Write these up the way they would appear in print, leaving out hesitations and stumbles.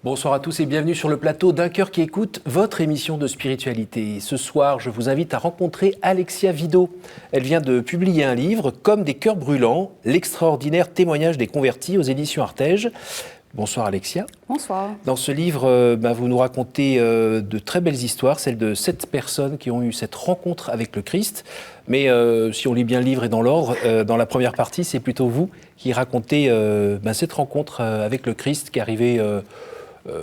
Bonsoir à tous et bienvenue sur le plateau d'Un cœur qui écoute, votre émission de spiritualité. Ce soir, je vous invite à rencontrer Alexia Vido. Elle vient de publier un livre, Comme des cœurs brûlants, l'extraordinaire témoignage des convertis aux éditions Artege. Bonsoir Alexia. Bonsoir. Dans ce livre, vous nous racontez de très belles histoires, celles de 7 personnes qui ont eu cette rencontre avec le Christ. Mais si on lit bien le livre et dans l'ordre, dans la première partie, c'est plutôt vous qui racontez cette rencontre avec le Christ qui est arrivée,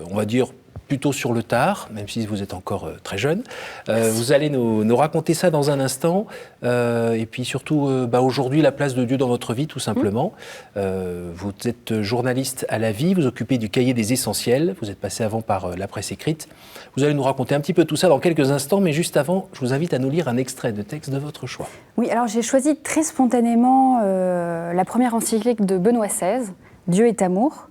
on va dire, plutôt sur le tard, même si vous êtes encore très jeune. Vous allez nous raconter ça dans un instant. Et puis surtout, aujourd'hui, la place de Dieu dans votre vie, tout simplement. Vous êtes journaliste à La Vie, vous occupez du cahier des essentiels. Vous êtes passé avant par la presse écrite. Vous allez nous raconter un petit peu tout ça dans quelques instants. Mais juste avant, je vous invite à nous lire un extrait de texte de votre choix. Oui, alors j'ai choisi très spontanément la première encyclique de Benoît XVI, Dieu est amour.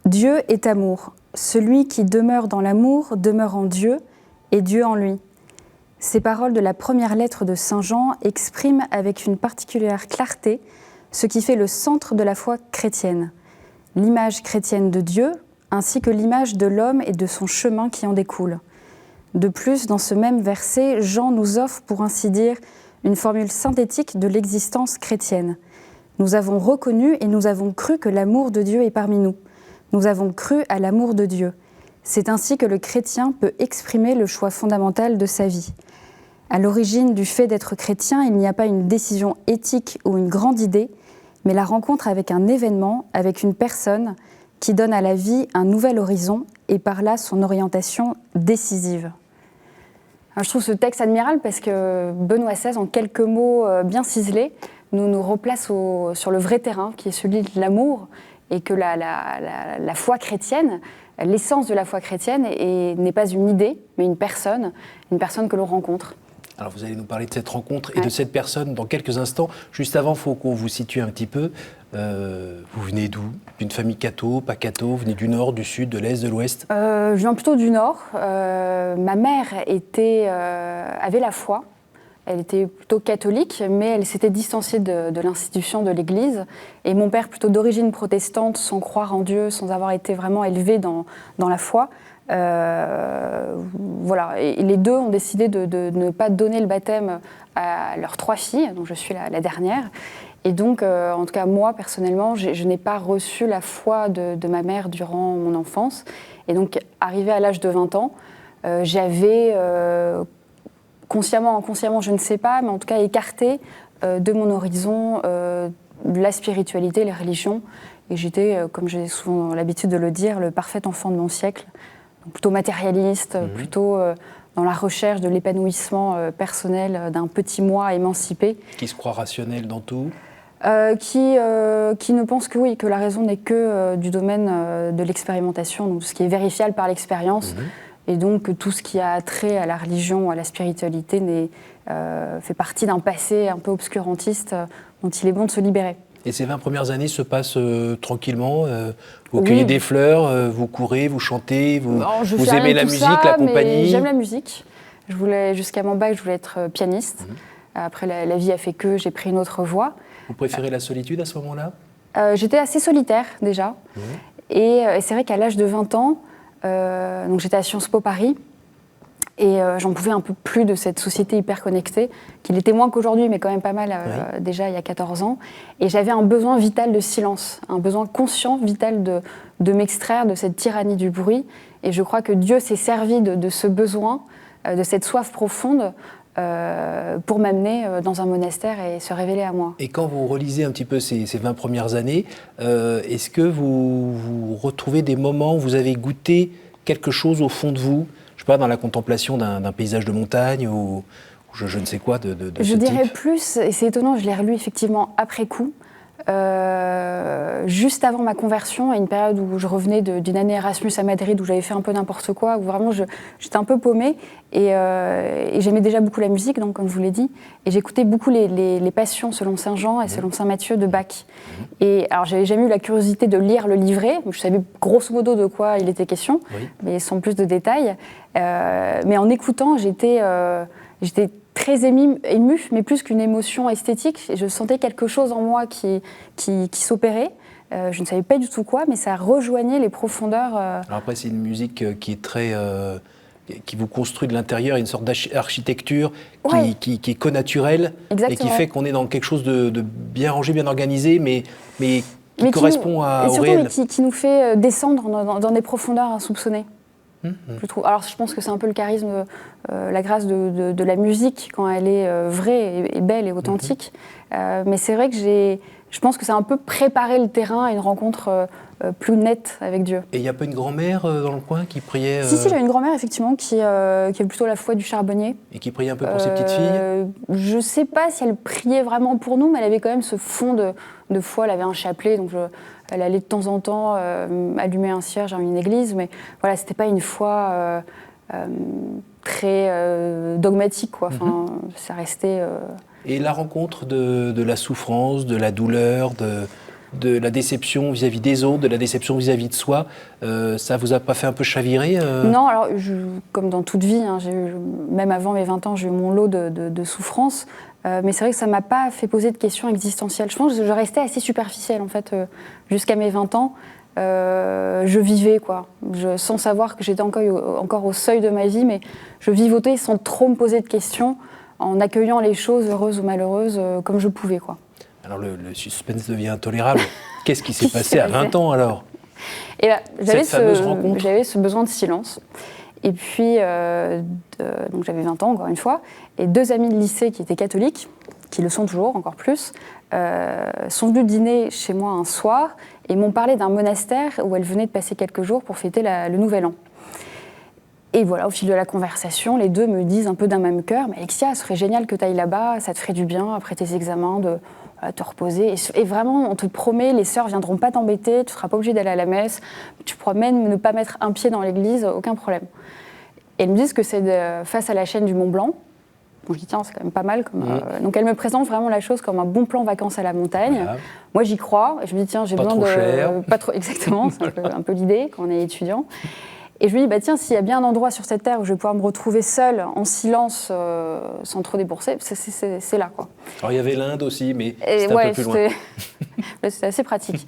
Dieu est amour. Celui qui demeure dans l'amour demeure en Dieu et Dieu en lui. Ces paroles de la première lettre de Saint Jean expriment avec une particulière clarté ce qui fait le centre de la foi chrétienne, l'image chrétienne de Dieu, ainsi que l'image de l'homme et de son chemin qui en découle. De plus, dans ce même verset, Jean nous offre, pour ainsi dire, une formule synthétique de l'existence chrétienne. Nous avons reconnu et nous avons cru que l'amour de Dieu est parmi nous. Nous avons cru à l'amour de Dieu. C'est ainsi que le chrétien peut exprimer le choix fondamental de sa vie. À l'origine du fait d'être chrétien, il n'y a pas une décision éthique ou une grande idée, mais la rencontre avec un événement, avec une personne qui donne à la vie un nouvel horizon et par là son orientation décisive. Alors, je trouve ce texte admirable parce que Benoît XVI, en quelques mots bien ciselés, nous replace sur le vrai terrain qui est celui de l'amour, et que la foi chrétienne, l'essence de la foi chrétienne n'est pas une idée, mais une personne que l'on rencontre. Alors vous allez nous parler de cette rencontre et de cette personne dans quelques instants. Juste avant, il faut qu'on vous situe un petit peu. Vous venez d'où? D'une famille catho, pas catho? Vous venez du nord, du sud, de l'est, de l'ouest? Je viens plutôt du nord. Ma mère avait la foi. Elle était plutôt catholique, mais elle s'était distanciée de l'institution de l'Église. Et mon père, plutôt d'origine protestante, sans croire en Dieu, sans avoir été vraiment élevé dans la foi. Voilà. Et les deux ont décidé de ne pas donner le baptême à leurs 3 filles, dont je suis la dernière. Et donc, en tout cas, moi, personnellement, je n'ai pas reçu la foi de ma mère durant mon enfance. Et donc, arrivée à l'âge de 20 ans, j'avais... consciemment, inconsciemment, je ne sais pas, mais en tout cas écarté de mon horizon la spiritualité, les religions. Et j'étais, comme j'ai souvent l'habitude de le dire, le parfait enfant de mon siècle. Donc plutôt matérialiste, plutôt dans la recherche de l'épanouissement personnel d'un petit moi émancipé. Qui se croit rationnel dans tout? Qui ne pense que oui, que la raison n'est que du domaine de l'expérimentation, donc ce qui est vérifiable par l'expérience. Et donc, tout ce qui a trait à la religion, à la spiritualité, fait partie d'un passé un peu obscurantiste dont il est bon de se libérer. Et ces 20 premières années se passent tranquillement? Vous cueillez des fleurs, vous courez, vous chantez, vous aimez la musique, la compagnie? J'aime la musique. Jusqu'à mon bac, je voulais être pianiste. Après, la vie a fait que j'ai pris une autre voie. Vous préférez la solitude à ce moment-là? J'étais assez solitaire, déjà. Et c'est vrai qu'à l'âge de 20 ans, donc j'étais à Sciences Po Paris et j'en pouvais un peu plus de cette société hyper connectée, qui l'était moins qu'aujourd'hui, mais quand même pas mal déjà il y a 14 ans. Et j'avais un besoin vital de silence, un besoin conscient, vital de m'extraire de cette tyrannie du bruit. Et je crois que Dieu s'est servi de ce besoin, de cette soif profonde, pour m'amener dans un monastère et se révéler à moi. Et quand vous relisez un petit peu ces 20 premières années, est-ce que vous retrouvez des moments où vous avez goûté quelque chose au fond de vous, je ne sais pas, dans la contemplation d'un paysage de montagne ou je ne sais quoi de Je ce dirais type? plus, et c'est étonnant, je l'ai relu effectivement après coup, juste avant ma conversion, à une période où je revenais d'une année Erasmus à Madrid, où j'avais fait un peu n'importe quoi, où vraiment j'étais un peu paumée, et j'aimais déjà beaucoup la musique, donc comme je vous l'ai dit, et j'écoutais beaucoup les passions selon Saint Jean et selon Saint Matthieu de Bach. Et alors j'avais jamais eu la curiosité de lire le livret, je savais grosso modo de quoi il était question, mais sans plus de détails. Mais en écoutant, j'étais très émue, mais plus qu'une émotion esthétique. Je sentais quelque chose en moi qui s'opérait. je ne savais pas du tout quoi, mais ça rejoignait les profondeurs. Alors après, c'est une musique qui est très... qui vous construit de l'intérieur, une sorte d'architecture qui est connaturelle et qui fait qu'on est dans quelque chose de bien rangé, bien organisé, mais qui correspond au réel. Mais qui nous fait descendre dans des profondeurs insoupçonnées. Je trouve. Alors je pense que c'est un peu le charisme, la grâce de la musique quand elle est vraie et belle et authentique. Mais c'est vrai que je pense que ça a un peu préparé le terrain à une rencontre plus nette avec Dieu. Et il n'y a pas une grand-mère dans le coin qui priait Si, j'avais une grand-mère effectivement qui avait plutôt la foi du charbonnier. Et qui priait un peu pour ses petites filles. Je ne sais pas si elle priait vraiment pour nous, mais elle avait quand même ce fond de foi. Elle avait un chapelet, donc elle allait de temps en temps allumer un cierge dans une église, mais voilà, c'était pas une foi très dogmatique, quoi. Enfin, ça restait. Et la rencontre de la souffrance, de la douleur, de la déception vis-à-vis des autres, de la déception vis-à-vis de soi, ça vous a pas fait un peu chavirer Non, alors comme dans toute vie, hein, même avant mes 20 ans, j'ai eu mon lot de souffrances. Mais c'est vrai que ça ne m'a pas fait poser de questions existentielles. Je pense que je restais assez superficielle, en fait, jusqu'à mes 20 ans. Je vivais, quoi. Sans savoir que j'étais encore au seuil de ma vie, mais je vivotais sans trop me poser de questions, en accueillant les choses, heureuses ou malheureuses, comme je pouvais, quoi. Alors le suspense devient intolérable. Qu'est-ce qui s'est passé à 20 ans, alors? Et là, Cette fameuse rencontre. J'avais ce besoin de silence. Et puis, donc j'avais 20 ans, encore une fois, et 2 amis de lycée qui étaient catholiques, qui le sont toujours, encore plus, sont venus dîner chez moi un soir et m'ont parlé d'un monastère où elles venaient de passer quelques jours pour fêter le Nouvel An. Et voilà, au fil de la conversation, les deux me disent un peu d'un même cœur, « Mais Alexia, ce serait génial que tu ailles là-bas, ça te ferait du bien après tes examens de te reposer. Et vraiment, on te promet, les sœurs ne viendront pas t'embêter, tu ne seras pas obligée d'aller à la messe, tu pourras même ne pas mettre un pied dans l'église, aucun problème. » Et elles me disent que c'est face à la chaîne du Mont Blanc. Bon, je dis, tiens, c'est quand même pas mal. Donc elles me présentent vraiment la chose comme un bon plan vacances à la montagne. Voilà. Moi, j'y crois. Et je me dis, tiens, j'ai besoin de... Cher. Pas trop exactement, c'est un peu l'idée quand on est étudiant. Et je me dis, bah, tiens, s'il y a bien un endroit sur cette terre où je vais pouvoir me retrouver seule, en silence, sans trop débourser, c'est là, quoi. Alors, il y avait l'Inde aussi, mais c'était un peu plus loin. C'était assez pratique.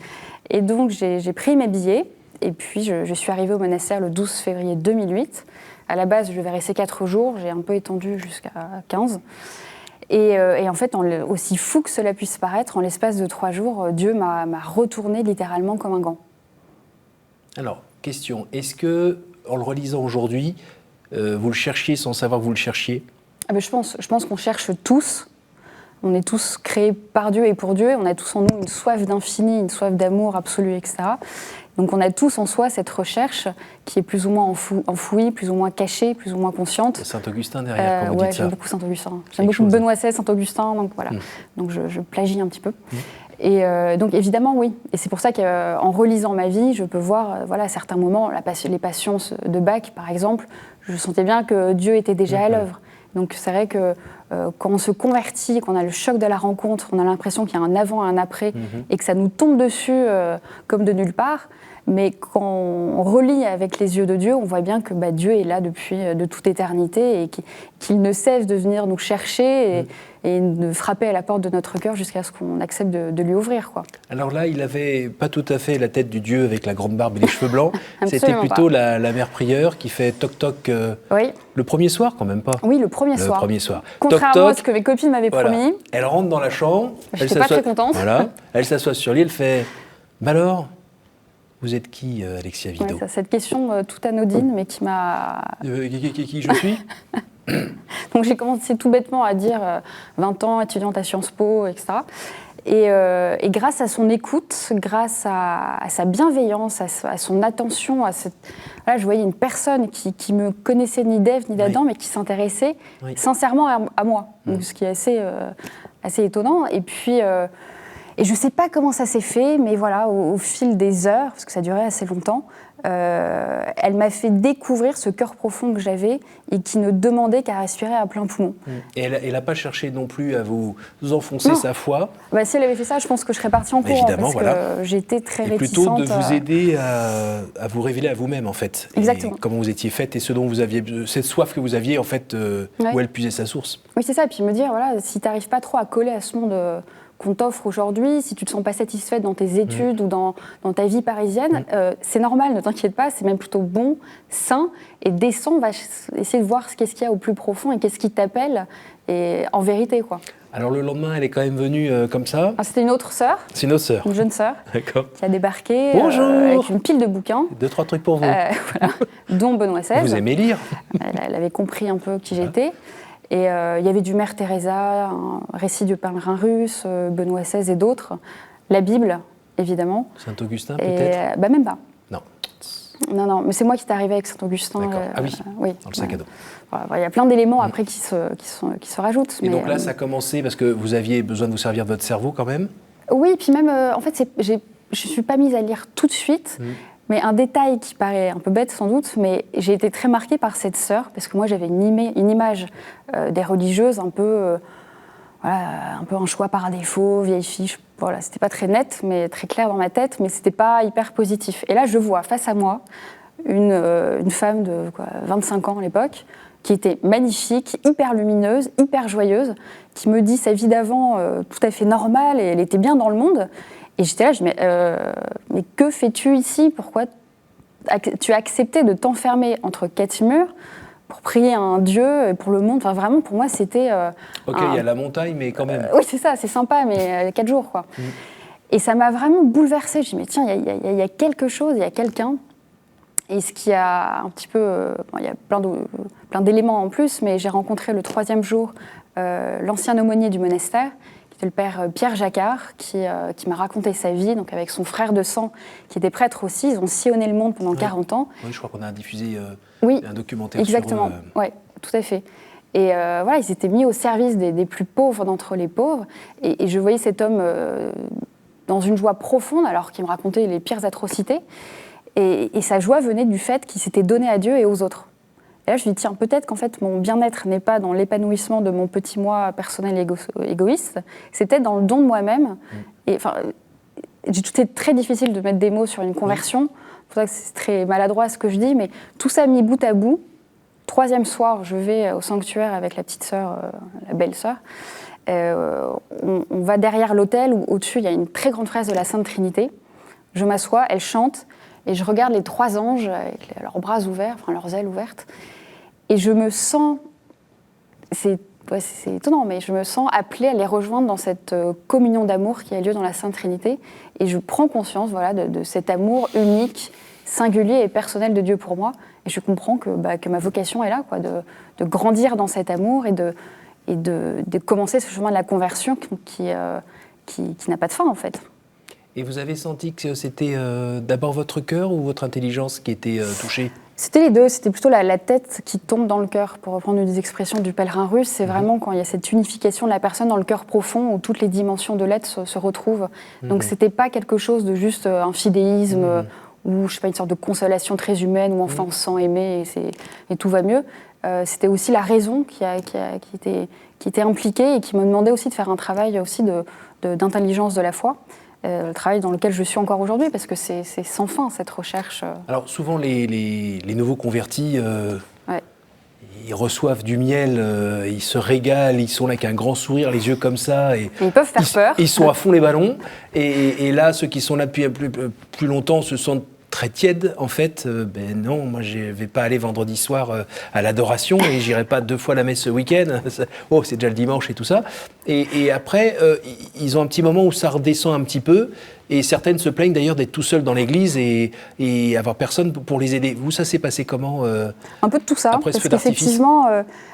Et donc, j'ai pris mes billets, et puis je suis arrivée au monastère le 12 février 2008. À la base, je devais rester 4 jours, j'ai un peu étendu jusqu'à 15. Et en fait, aussi fou que cela puisse paraître, en l'espace de 3 jours, Dieu m'a retourné littéralement comme un gant. Alors, question, est-ce que, en le relisant aujourd'hui, vous le cherchiez sans savoir que vous le cherchiez? Je pense qu'on cherche tous. On est tous créés par Dieu et pour Dieu. On a tous en nous une soif d'infini, une soif d'amour absolu, etc. Donc on a tous en soi cette recherche qui est plus ou moins enfouie, plus ou moins cachée, plus ou moins consciente. Saint-Augustin derrière, comme vous dites ça. J'aime beaucoup Saint-Augustin. J'aime beaucoup Benoît XVI, Saint-Augustin, donc voilà. Donc je plagie un petit peu. Et donc évidemment, oui. Et c'est pour ça qu'en relisant ma vie, je peux voir, voilà, à certains moments, les passions de Bach, par exemple, je sentais bien que Dieu était déjà à l'œuvre. Donc c'est vrai que quand on se convertit, qu'on a le choc de la rencontre, on a l'impression qu'il y a un avant et un après, et que ça nous tombe dessus comme de nulle part. Mais quand on relit avec les yeux de Dieu, on voit bien que Dieu est là depuis de toute éternité et qu'il ne cesse de venir nous chercher et de frapper à la porte de notre cœur jusqu'à ce qu'on accepte de lui ouvrir, quoi. Alors là, il n'avait pas tout à fait la tête du Dieu avec la grande barbe et les cheveux blancs. C'était plutôt la mère prieure qui fait toc-toc oui. Le premier soir, quand même pas. Oui, le premier soir. Le premier soir. Contrairement toc, toc, à ce que mes copines m'avaient promis. Elle rentre dans la chambre. Je n'étais pas très contente. Voilà. Elle s'assoit sur lit, elle fait « Bah alors, vous êtes qui, Alexia Vido ?» Cette question toute anodine, mais qui m'a... Qui je suis? Donc j'ai commencé tout bêtement à dire 20 ans, étudiante à Sciences Po, etc. Et grâce à son écoute, grâce à sa bienveillance, à son attention, voilà, je voyais une personne qui me connaissait ni d'Ève ni d'Adam, mais qui s'intéressait sincèrement à moi, donc, ce qui est assez étonnant. Et puis... Et je ne sais pas comment ça s'est fait, mais voilà, au fil des heures, parce que ça durait assez longtemps, elle m'a fait découvrir ce cœur profond que j'avais et qui ne demandait qu'à respirer à plein poumon. Et elle n'a pas cherché non plus à vous enfoncer sa foi? Si elle avait fait ça, je pense que je serais partie en courant, parce que j'étais très réticente. Plutôt de vous aider à vous révéler à vous-même, en fait. Exactement. Et comment vous étiez faite et ce dont vous aviez, cette soif que vous aviez, en fait, où elle puisait sa source. Oui, c'est ça. Et puis me dire, voilà, si tu n'arrives pas trop à coller à ce monde qu'on t'offre aujourd'hui, si tu ne te sens pas satisfaite dans tes études ou dans ta vie parisienne, c'est normal, ne t'inquiète pas, c'est même plutôt bon, sain, et descends, on va essayer de voir qu'est-ce qu'il y a au plus profond et qu'est-ce qui t'appelle, et en vérité, quoi. Alors le lendemain, elle est quand même venue comme ça. Ah, c'était une autre sœur. C'est une autre sœur. Une jeune sœur. D'accord. Qui a débarqué avec une pile de bouquins. 2-3 trucs pour vous. Voilà, dont Benoît XVI. Vous aimez lire. Elle avait compris un peu qui j'étais. Et il y avait du Mère Teresa, un récit du pèlerin russe, Benoît XVI et d'autres. La Bible, évidemment. Saint-Augustin, peut-être Même pas. Non. Non, mais c'est moi qui t'ai arrivé avec Saint-Augustin. D'accord. Ah oui, oui, dans le sac à dos. Voilà, il y a plein d'éléments après qui se rajoutent. Et donc là, ça a commencé parce que vous aviez besoin de vous servir de votre cerveau quand même. Oui, puis même, en fait, je ne suis pas mise à lire tout de suite, mais un détail qui paraît un peu bête sans doute, mais j'ai été très marquée par cette sœur, parce que moi j'avais une image des religieuses un peu un choix par défaut, vieille fille. Voilà, c'était pas très net, mais très clair dans ma tête, mais c'était pas hyper positif. Et là, je vois face à moi une femme de 25 ans à l'époque, qui était magnifique, hyper lumineuse, hyper joyeuse, qui me dit sa vie d'avant tout à fait normale, et elle était bien dans le monde. Et j'étais là, je me dis, mais que fais-tu ici? Pourquoi tu as accepté de t'enfermer entre quatre murs pour prier à un Dieu, pour le monde? Enfin, vraiment, pour moi, c'était... Ok, il y a la montagne, mais quand même. Oui, c'est ça, c'est sympa, mais 4 jours, quoi. Et ça m'a vraiment bouleversée. Je me dis, mais tiens, il y a quelque chose, il y a quelqu'un. Et ce qui a un petit peu... il y a plein d'éléments en plus, mais j'ai rencontré le 3e jour l'ancien aumônier du monastère, qui était le père Pierre Jacquard, qui m'a raconté sa vie, donc avec son frère de sang, qui était prêtre aussi. Ils ont sillonné le monde pendant 40 ans. Oui, je crois qu'on a diffusé un documentaire exactement. sur eux. Oui, tout à fait. Et voilà, ils étaient mis au service des plus pauvres d'entre les pauvres. Et je voyais cet homme dans une joie profonde, alors qu'il me racontait les pires atrocités. Et sa joie venait du fait qu'il s'était donné à Dieu et aux autres. Et là, je me dis, tiens, peut-être qu'en fait, mon bien-être n'est pas dans l'épanouissement de mon petit moi personnel égoïste, c'est peut-être dans le don de moi-même. Et enfin, c'est très difficile de mettre des mots sur une conversion. C'est pour ça que c'est très maladroit ce que je dis, mais tout ça mis bout à bout. 3e soir, je vais au sanctuaire avec la petite sœur, la belle-sœur. On va derrière l'autel où au-dessus, il y a une très grande fresque de la Sainte Trinité. Je m'assois, elle chante. Et je regarde les 3 anges avec leurs bras ouverts, enfin leurs ailes ouvertes, et je me sens, c'est étonnant, mais je me sens appelée à les rejoindre dans cette communion d'amour qui a lieu dans la Sainte Trinité, et je prends conscience de cet amour unique, singulier et personnel de Dieu pour moi, et je comprends que ma vocation est là, de grandir dans cet amour et de commencer ce chemin de la conversion qui n'a pas de fin en fait. Et vous avez senti que c'était d'abord votre cœur ou votre intelligence qui était touchée? C'était les deux, c'était plutôt la tête qui tombe dans le cœur, pour reprendre une des expressions du pèlerin russe. C'est vraiment quand il y a cette unification de la personne dans le cœur profond, où toutes les dimensions de l'être se retrouvent. Donc c'était pas quelque chose de juste un fidéisme, ou je sais pas, une sorte de consolation très humaine, où enfin on se sent aimé et tout va mieux. C'était aussi la raison qui était impliquée et qui me demandait aussi de faire un travail aussi d'intelligence de la foi. Le travail dans lequel je suis encore aujourd'hui, parce que c'est sans fin, cette recherche. Alors, souvent, les nouveaux convertis, ils reçoivent du miel, ils se régalent, ils sont là avec un grand sourire, les yeux comme ça. Et ils peuvent faire peur. Ils sont à fond les ballons. Et là, ceux qui sont là depuis plus longtemps se sentent très tièdes, en fait. Non, moi, je ne vais pas aller vendredi soir à l'adoration et j'irai pas 2 fois à la messe ce week-end. Oh, c'est déjà le dimanche et tout ça. Et après, ils ont un petit moment où ça redescend un petit peu. Et certaines se plaignent d'ailleurs d'être tout seuls dans l'église et avoir personne pour les aider. Vous, ça s'est passé comment un peu de tout ça, après parce qu'effectivement...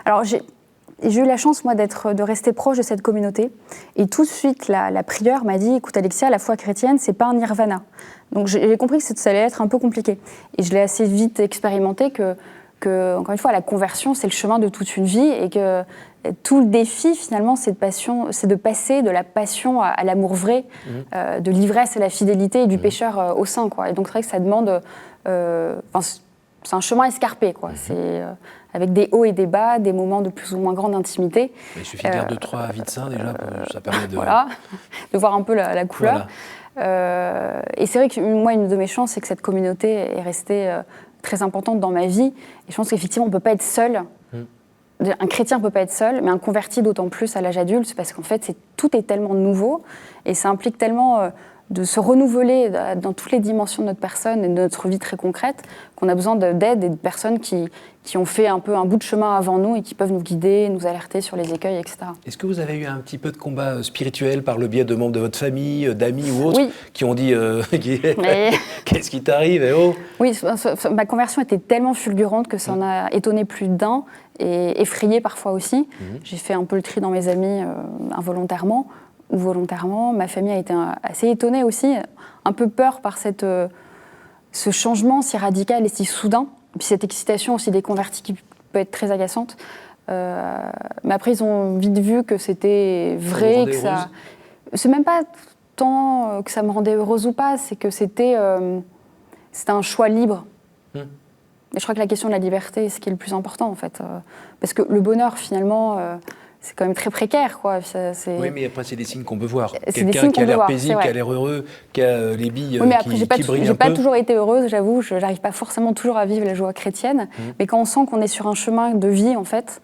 alors, j'ai eu la chance, moi, de rester proche de cette communauté. Et tout de suite, la prieure m'a dit, écoute Alexia, la foi chrétienne, c'est pas un nirvana. Donc j'ai compris que ça allait être un peu compliqué. Et je l'ai assez vite expérimenté que, encore une fois, la conversion, c'est le chemin de toute une vie et que tout le défi, finalement, c'est de passer de la passion à l'amour vrai, de l'ivresse à la fidélité et du pécheur au saint, quoi. Et donc c'est vrai que ça demande... c'est un chemin escarpé, quoi. C'est avec des hauts et des bas, des moments de plus ou moins grande intimité. Il suffit de lire 2-3 vies de saints, déjà, ça permet de... Voilà, de voir un peu la couleur. Voilà. Et c'est vrai que moi, une de mes chances, c'est que cette communauté est restée très importante dans ma vie. Et je pense qu'effectivement, on ne peut pas être seul un chrétien ne peut pas être seul, mais un converti d'autant plus à l'âge adulte, parce qu'en fait, tout est tellement nouveau et ça implique tellement de se renouveler dans toutes les dimensions de notre personne et de notre vie très concrète qu'on a besoin d'aide et de personnes qui ont fait un peu un bout de chemin avant nous et qui peuvent nous guider, nous alerter sur les écueils, etc. Est-ce que vous avez eu un petit peu de combat spirituel par le biais de membres de votre famille, d'amis ou autres, qui ont dit qu'est-ce qui t'arrive Oui, ma conversion était tellement fulgurante que ça en a étonné plus d'un et effrayé parfois aussi. J'ai fait un peu le tri dans mes amis involontairement ou volontairement. Ma famille a été assez étonnée aussi, un peu peur par ce changement si radical et si soudain. Et puis cette excitation aussi des convertis qui peut être très agaçante. Mais après, ils ont vite vu que c'était vrai. C'est même pas tant que ça me rendait heureuse ou pas, c'est que c'était un choix libre. Et je crois que la question de la liberté, c'est ce qui est le plus important, en fait. Parce que le bonheur, finalement, c'est quand même très précaire, quoi. Oui, mais après, c'est des signes qu'on peut voir. Quelqu'un qui a l'air paisible, qui a l'air heureux, qui a les billes oui, mais après, qui brillent un peu. J'ai pas toujours été heureuse, j'avoue. Je n'arrive pas forcément toujours à vivre la joie chrétienne. Mais quand on sent qu'on est sur un chemin de vie, en fait,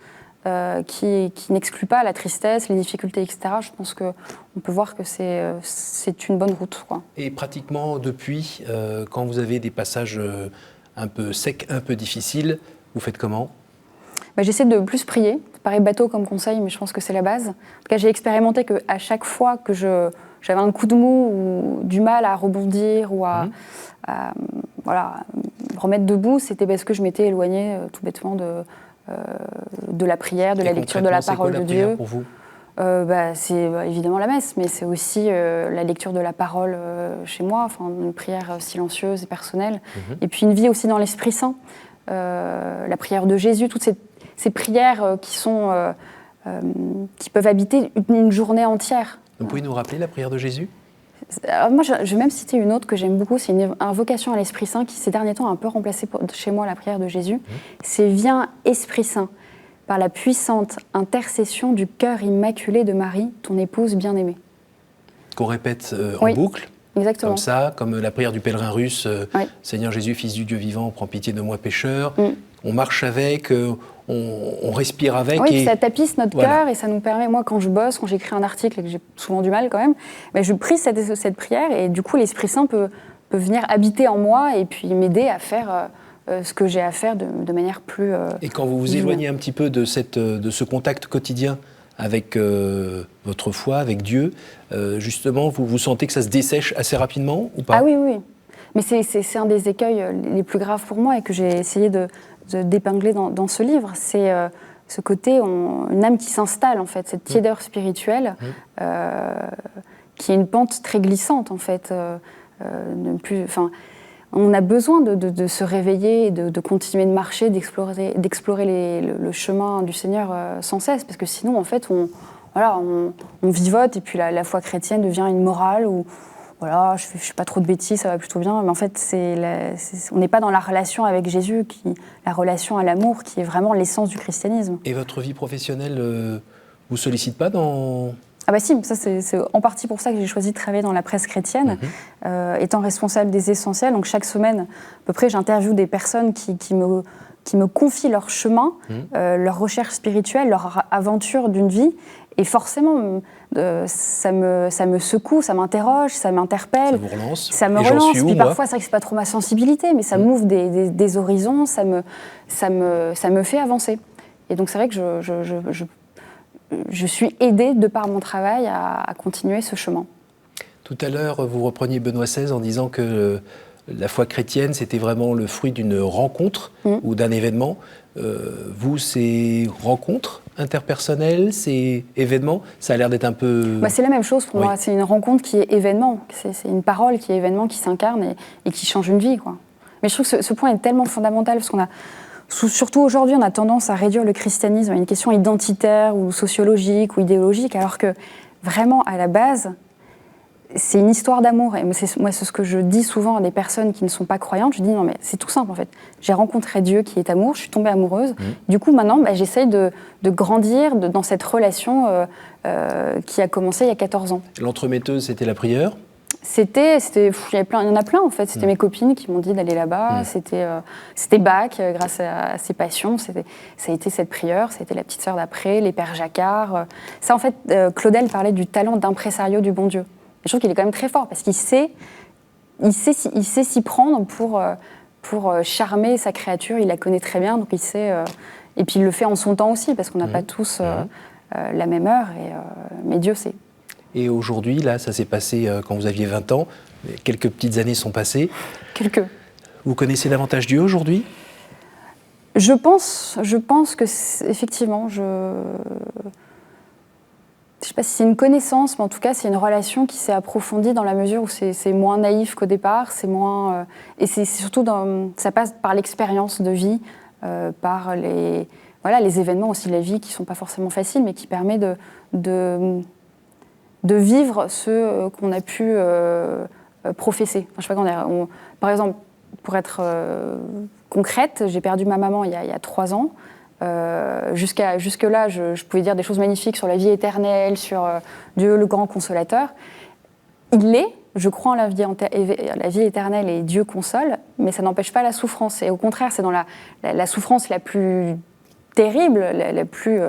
qui n'exclut pas la tristesse, les difficultés, etc., je pense qu'on peut voir que c'est une bonne route, quoi. Et pratiquement depuis, quand vous avez des passages un peu secs, un peu difficiles, vous faites comment ? J'essaie de plus prier. Ça paraît bateau comme conseil, mais je pense que c'est la base. En tout cas, j'ai expérimenté qu'à chaque fois que j'avais un coup de mou ou du mal à rebondir ou à me remettre debout, c'était parce que je m'étais éloignée tout bêtement de la prière, de la lecture de la parole de Dieu. Pour vous ? C'est évidemment la messe, mais c'est aussi la lecture de la parole chez moi, une prière silencieuse et personnelle. Et puis une vie aussi dans l'Esprit Saint. La prière de Jésus, toutes ces prières qui peuvent habiter une journée entière. Vous pouvez nous rappeler la prière de Jésus ? Moi, je vais même citer une autre que j'aime beaucoup, c'est une invocation à l'Esprit Saint qui, ces derniers temps, a un peu remplacé chez moi la prière de Jésus. C'est « Viens, Esprit Saint, par la puissante intercession du cœur immaculé de Marie, ton épouse bien-aimée. » Qu'on répète en boucle. Exactement. Comme ça, comme la prière du pèlerin russe, Seigneur Jésus, Fils du Dieu vivant, prends pitié de moi pécheur. On marche avec, on respire avec. Oui, et ça tapisse notre cœur et ça nous permet, moi quand je bosse, quand j'écris un article et que j'ai souvent du mal quand même, je prie cette prière et du coup l'Esprit Saint peut venir habiter en moi et puis m'aider à faire ce que j'ai à faire de manière plus... et quand vous vous éloignez un petit peu de ce contact quotidien avec votre foi, avec Dieu, justement, vous sentez que ça se dessèche assez rapidement ou pas ? Ah oui, oui. Mais c'est un des écueils les plus graves pour moi et que j'ai essayé d'épingler dans ce livre. C'est ce côté, une âme qui s'installe, en fait, cette tiédeur spirituelle, qui est une pente très glissante, en fait. On a besoin de se réveiller, et de continuer de marcher, d'explorer le chemin du Seigneur sans cesse, parce que sinon, en fait, on vivote et puis la foi chrétienne devient une morale où voilà, je fais pas trop de bêtises, ça va plutôt bien, mais en fait, on n'est pas dans la relation avec Jésus, la relation à l'amour, qui est vraiment l'essence du christianisme. Et votre vie professionnelle vous sollicite pas dans... Ah bah si, ça c'est en partie pour ça que j'ai choisi de travailler dans la presse chrétienne, étant responsable des essentiels. Donc chaque semaine, à peu près, j'interviewe des personnes qui me confient leur chemin, leur recherche spirituelle, leur aventure d'une vie. Et forcément, ça me secoue, ça m'interroge, ça m'interpelle. Ça me relance. Puis parfois, c'est vrai que c'est pas trop ma sensibilité, mais ça m'ouvre des horizons, ça me fait avancer. Et donc c'est vrai que je suis aidée de par mon travail à continuer ce chemin. Tout à l'heure, vous repreniez Benoît XVI en disant que la foi chrétienne, c'était vraiment le fruit d'une rencontre ou d'un événement. Vous, ces rencontres interpersonnelles, ces événements, ça a l'air d'être un peu... c'est la même chose pour moi. C'est une rencontre qui est événement. C'est une parole qui est événement, qui s'incarne et qui change une vie, quoi. Mais je trouve que ce point est tellement fondamental parce qu'on a... Surtout aujourd'hui, on a tendance à réduire le christianisme à une question identitaire ou sociologique ou idéologique, alors que vraiment, à la base, c'est une histoire d'amour. Et moi, c'est ce que je dis souvent à des personnes qui ne sont pas croyantes. Je dis non, mais c'est tout simple en fait. J'ai rencontré Dieu qui est amour, je suis tombée amoureuse. Du coup, maintenant, j'essaye de grandir dans cette relation qui a commencé il y a 14 ans. L'entremetteuse, c'était la prière ? il y en a plein en fait. C'était mes copines qui m'ont dit d'aller là-bas. C'était Bach, grâce à ses passions. Ça a été cette prieure, c'était la petite sœur d'après, les pères Jacquard. Ça en fait, Claudel parlait du talent d'impresario du bon Dieu. Et je trouve qu'il est quand même très fort parce qu'il sait s'y prendre pour charmer sa créature. Il la connaît très bien, donc il sait. Et puis il le fait en son temps aussi parce qu'on n'a pas tous la même heure. Mais Dieu sait. Et aujourd'hui, là, ça s'est passé quand vous aviez 20 ans. Quelques petites années sont passées. Quelques. Vous connaissez davantage Dieu aujourd'hui ? Je pense que, effectivement, je ne sais pas si c'est une connaissance, mais en tout cas, c'est une relation qui s'est approfondie dans la mesure où c'est moins naïf qu'au départ, c'est moins... et c'est surtout, ça passe par l'expérience de vie, par les événements aussi de la vie qui ne sont pas forcément faciles, mais qui permet de vivre ce qu'on a pu professer. Enfin, je sais pas, par exemple, pour être concrète, j'ai perdu ma maman il y a 3 ans. Jusque-là, je pouvais dire des choses magnifiques sur la vie éternelle, sur Dieu, le grand consolateur. Je crois en la vie éternelle et Dieu console, mais ça n'empêche pas la souffrance. Et au contraire, c'est dans la souffrance la plus terrible, la plus...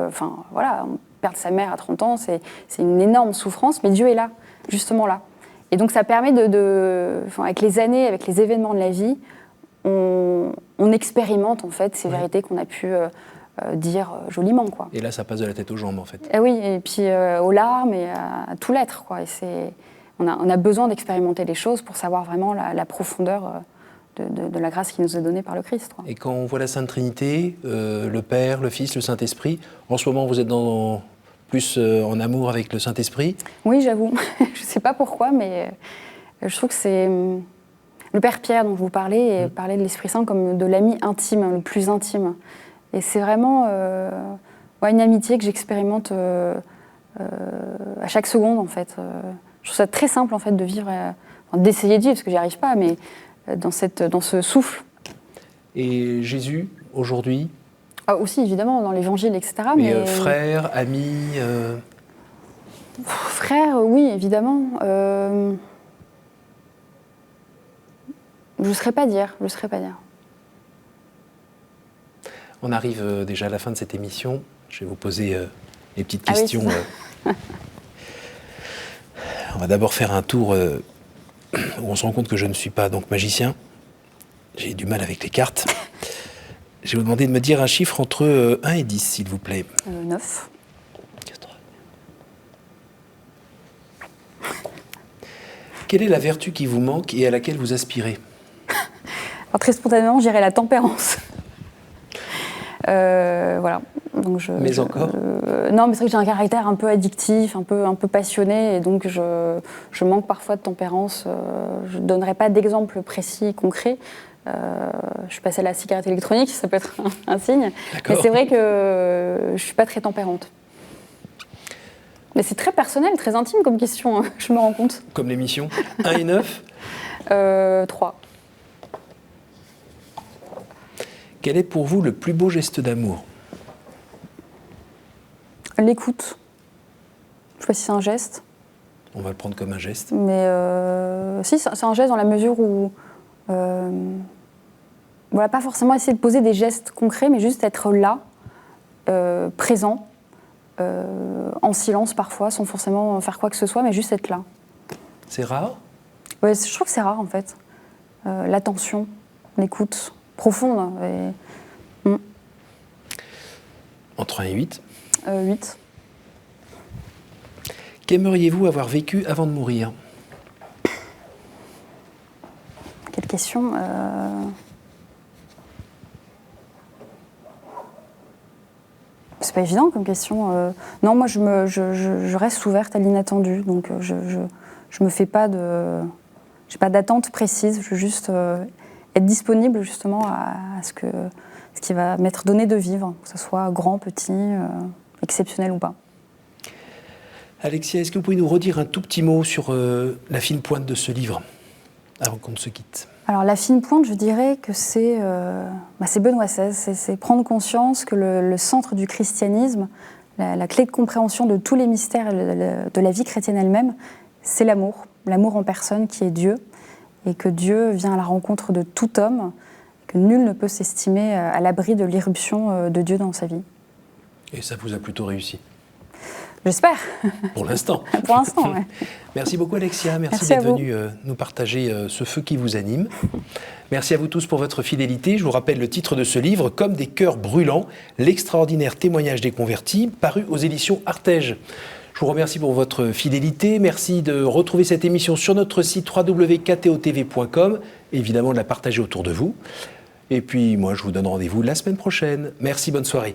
perdre sa mère à 30 ans, c'est une énorme souffrance, mais Dieu est là, justement là. Et donc ça permet avec les années, avec les événements de la vie, on expérimente en fait ces vérités qu'on a pu dire joliment, quoi. Et là, ça passe de la tête aux jambes, en fait. Et oui, et puis aux larmes et à tout l'être, quoi. Et on a besoin d'expérimenter les choses pour savoir vraiment la profondeur de la grâce qui nous est donnée par le Christ, quoi. Et quand on voit la Sainte Trinité, le Père, le Fils, le Saint-Esprit, en ce moment, vous êtes plus en amour avec le Saint-Esprit ? Oui, j'avoue. Je ne sais pas pourquoi, mais je trouve que c'est... Le Père Pierre dont je vous parlais, parlait de l'Esprit Saint comme de l'ami intime, le plus intime. Et c'est vraiment une amitié que j'expérimente à chaque seconde, en fait. Je trouve ça très simple, en fait, de vivre, d'essayer de vivre, parce que j'y arrive pas, mais dans ce souffle. Et Jésus, aujourd'hui ? Aussi, évidemment, dans l'Évangile, etc. Mais frère, ami Frère, oui, évidemment. Je ne saurais pas dire. On arrive déjà à la fin de cette émission. Je vais vous poser les petites questions. Oui, On va d'abord faire un tour où on se rend compte que je ne suis pas donc magicien. J'ai du mal avec les cartes. Je vais vous demander de me dire un chiffre entre 1 et 10, s'il vous plaît. 9. Quelle est la vertu qui vous manque et à laquelle vous aspirez ? Alors, très spontanément, je dirais la tempérance. Voilà. Donc mais encore non, mais c'est vrai que j'ai un caractère un peu addictif, un peu passionné, et donc je manque parfois de tempérance. Je ne donnerai pas d'exemple précis, concret. Je suis passée à la cigarette électronique, ça peut être un signe. D'accord. Mais c'est vrai que je ne suis pas très tempérante. Mais c'est très personnel, très intime comme question, hein, je me rends compte. Comme l'émission. 1 et 9 3. Quel est pour vous le plus beau geste d'amour ? L'écoute. Je ne sais pas si c'est un geste. On va le prendre comme un geste. Mais si, c'est un geste dans la mesure où... voilà, pas forcément essayer de poser des gestes concrets, mais juste être là, présent, en silence parfois, sans forcément faire quoi que ce soit, mais juste être là. C'est rare ? Ouais, je trouve que c'est rare en fait. L'attention, l'écoute profonde. Entre 1 et 8 ? 8. Qu'aimeriez-vous avoir vécu avant de mourir ? Quelle question C'est pas évident comme question. Non, moi je reste ouverte à l'inattendu, donc je me fais pas j'ai pas d'attente précise. Je veux juste être disponible justement à ce qui va m'être donné de vivre, que ce soit grand, petit, exceptionnel ou pas. Alexia, est-ce que vous pouvez nous redire un tout petit mot sur la fine pointe de ce livre, avant qu'on ne se quitte ? Alors la fine pointe, je dirais que c'est Benoît XVI, c'est prendre conscience que le centre du christianisme, la clé de compréhension de tous les mystères de la vie chrétienne elle-même, c'est l'amour. l'amour en personne qui est Dieu, et que Dieu vient à la rencontre de tout homme, que nul ne peut s'estimer à l'abri de l'irruption de Dieu dans sa vie. Et ça vous a plutôt réussi? J'espère. Pour l'instant. Pour l'instant, ouais. Merci beaucoup Alexia, merci à d'être vous. venue nous partager ce feu qui vous anime. Merci à vous tous pour votre fidélité. Je vous rappelle le titre de ce livre, Comme des cœurs brûlants, l'extraordinaire témoignage des convertis, paru aux éditions Artege. Je vous remercie pour votre fidélité. Merci de retrouver cette émission sur notre site www.ktotv.com et évidemment de la partager autour de vous. Et puis moi, je vous donne rendez-vous la semaine prochaine. Merci, bonne soirée.